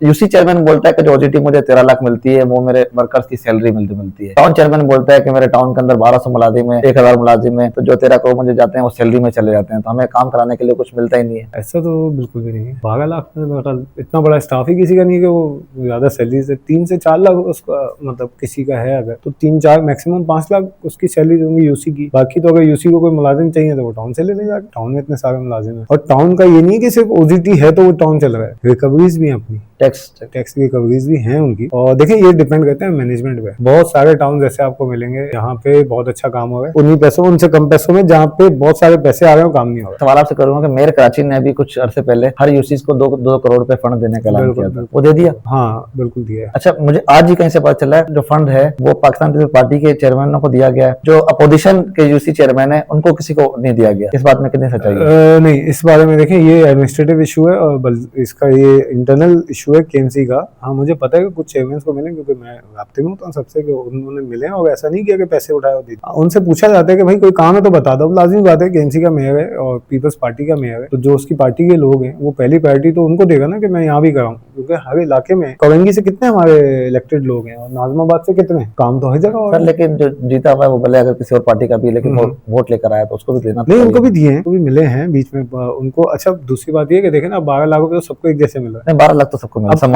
UC chairman बोलता है कि जो ओजीटी मुझे 13 लाख मिलती है वो मेरे वर्कर्स की सैलरी मिलती है। टाउन चेयरमैन बोलता है कि मेरे टाउन के अंदर 1200 मुलाजिम है, 1000 मुलाजिम है, तो जो 13 करोड़ मुझे जाते हैं वो सैलरी में चले जाते हैं, तो हमें काम कराने के लिए कुछ मिलता ही नहीं है। ऐसा तो बिल्कुल भी नहीं है। 12 लाख में मतलब इतना बड़ा स्टाफ ही किसी का नहीं है कि वो ज्यादा सैलरी से 3 से 4 लाख उसका मतलब किसी का है अगर तो 3-4 मैक्सिमम 5 लाख उसकी सैलरी होंगी यूसी की। बाकी तो अगर यूसी को कोई मुलाजिम चाहिए तो वो टाउन से ले लेगा। टाउन में इतने सारे मुलाजिम है और टाउन का ये नहीं है कि सिर्फ ओजीटी है तो वो टाउन चल रहा है, रिकवरीज भी है अपनी, टैक्स की रिकवरीज भी हैं उनकी। और देखिए ये डिपेंड करते हैं मैनेजमेंट पे। बहुत सारे टाउन जैसे आपको मिलेंगे यहाँ पे बहुत अच्छा काम हो रहा है उन्हीं पैसों उनसे कम पैसों में, जहाँ पे बहुत सारे पैसे आ रहे हो काम नहीं हो रहा। सवाल आपसे करूंगा कि मेयर कराची ने अभी कुछ अरसे पहले हर यूसीज को 2 करोड़ रुपए फंड देने का ऐलान किया था, वो दे दिया? हाँ बिल्कुल दिया है। अच्छा, मुझे आज ही कहीं से पता चला है जो फंड है वो पाकिस्तान पीपल्स पार्टी के चेयरमैनों को दिया गया है, जो अपोजिशन के यूसी चेयरमैन है उनको किसी को नहीं दिया गया। इस बात में कितनी सच्चाई है? नहीं, इस बारे में देखिए ये एडमिनिस्ट्रेटिव इशू है और इसका ये इंटरनल इशू है केएमसी का। हाँ मुझे पता है कि कुछ चेयरमैन को मिले क्योंकि मैं राब्ते में होता हूँ सबसे, कि उन्होंने मिले और ऐसा नहीं किया कि पैसे उठाए और दे दिए। उनसे पूछा जाता है कि भाई कोई काम है तो बता दो। लाजिमी बात है केएमसी का मेयर है और पीपल्स पार्टी का मेयर है, तो जो उसकी पार्टी के लोग हैं वो पहली प्रायोरिटी तो उनको देगा ना कि मैं यहाँ भी कराऊँ, क्योंकि हर इलाके में कौरंगी से कितने हमारे इलेक्टेड लोग हैं और नाजमाबाद से कितने, काम तो हर जगह हो रहा है। लेकिन जो जीता हुआ है वो भले अगर किसी और पार्टी का भी, लेकिन वो वोट लेकर आया तो उसको भी देना नहीं, उनको भी दिए हैं, उनको भी मिले हैं बीच में उनको। अच्छा दूसरी बात ये कि देखें ना 12 लाख रुपए तो सबको एक जैसे मिल रहा है। 12 लाख तो सबको मिल रहा है।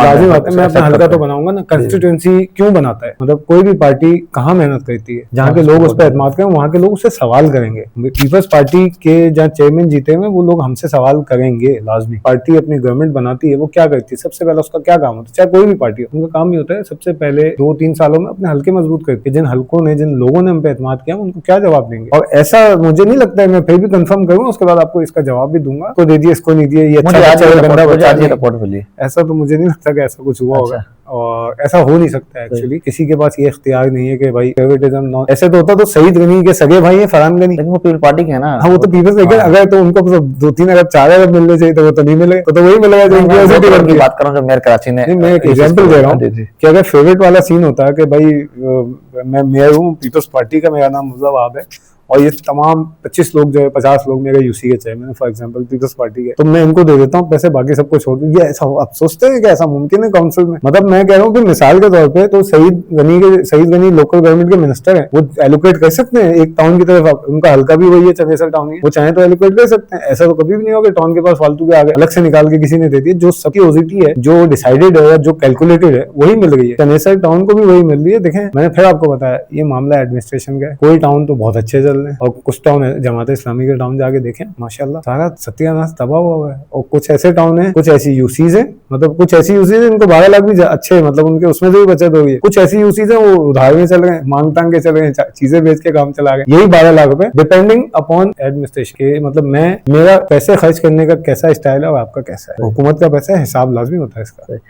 मैं अपना हल्का तो बनाऊंगा ना, कंस्टिट्यूएंसी क्यों बनाता है, मतलब कोई भी पार्टी कहाँ मेहनत करती है, जहाँ के लोग उस पर एतमाद करें वहाँ के लोग उससे सवाल करेंगे। पीपल्स पार्टी के जहाँ चेयरमैन जीते हुए वो लोग हमसे सवाल करेंगे लाजमी। पार्टी अपनी गवर्नमेंट बनाती है वो क्या करती है, सबसे पहले उसका क्या काम होता है, चाहे कोई भी पार्टी हो, उनका काम ही होता है सबसे पहले 2-3 सालों में अपने हल्के मजबूत करके जिन हल्कों ने, जिन लोगों ने हम पे एतमाद किया उनको क्या जवाब देंगे। और ऐसा मुझे नहीं लगता है, मैं फिर भी कंफर्म करूंगा उसके बाद आपको इसका जवाब भी दूंगा, इसको दे दिए इसको नहीं दिए, ये रिपोर्ट मिली, ऐसा तो मुझे नहीं लगता कि ऐसा कुछ हुआ होगा और ऐसा हो नहीं सकता एक्चुअली। किसी के पास ये इख्तियार नहीं है कि भाई फेवरेटिज्म, ऐसे तो होता तो सईद गनी के सगे भाई है फरहान गनी, लेकिन वो पीपल पार्टी के है ना। हाँ वो तो पीपल्स, लेकिन अगर तो उनको 2-3 अगर 4 अगर मिलने चाहिए तो वो तो नहीं मिलेगा, तो वही मिलेगा जो की बात कर रहा हूँ जो मेयर कराची ने। मैं एक एग्जांपल दे रहा हूँ कि अगर फेवरेट वाला सीन होता है कि भाई मैं मेयर हूँ पीपल्स पार्टी का, मेरा नाम मुर्तज़ा वहाब है और ये तमाम 25 लोग जो है 50 लोग मेरे यूसी के chairman for example Peoples Party के, तो मैं इनको दे देता हूँ पैसे, बाकी सबको छोड़ दूँ। ये ऐसा आप सोचते हैं कि ऐसा मुमकिन है काउंसिल में? मतलब मैं कह रहा हूँ कि मिसाल के तौर पे तो सईद गनी लोकल गवर्नमेंट के मिनिस्टर हैं, वो एलोकेट कर सकते हैं एक टाउन की तरफ, उनका हल्का भी वही है चनेसर टाउन ही, वो चाहे तो एलोकेट कर सकते हैं। ऐसा तो कभी भी नहीं होगा टाउन के पास फालतू के आगे अलग से निकाल के किसी ने दे दी। जो सबकी ओजीटी है, जो डिसाइडेड है, जो कैलकुलेटेड है वही मिल रही है, चनेसर टाउन को भी वही मिल रही है। देखें मैंने फिर आपको बताया ये मामला एडमिनिस्ट्रेशन का है। कोई टाउन तो बहुत अच्छे चल रहे हैं और कुछ टाउन है जमात इस्लामी के टाउन जाके देखें माशाल्लाह सारा सत्यानाश तबाह हुआ है, और कुछ ऐसे टाउन है, कुछ ऐसी यूसीज है, मतलब कुछ ऐसी यूसीज है इनको 12 लाख भी अच्छे, मतलब उनके उसमें से भी बचत हो गई है। कुछ ऐसी यूसीज है वो उधार में चल रहे हैं, मांग तांग के चल रहे हैं, चीजें बेच के काम चला रहे हैं, यही 12 लाख रुपए डिपेंडिंग अपॉन एडमिनिस्ट्रेशन के। मतलब मेरा पैसे खर्च करने का कैसा स्टाइल है और आपका कैसा है, हुकूमत का पैसा है, हिसाब लाजमी होता है इसका।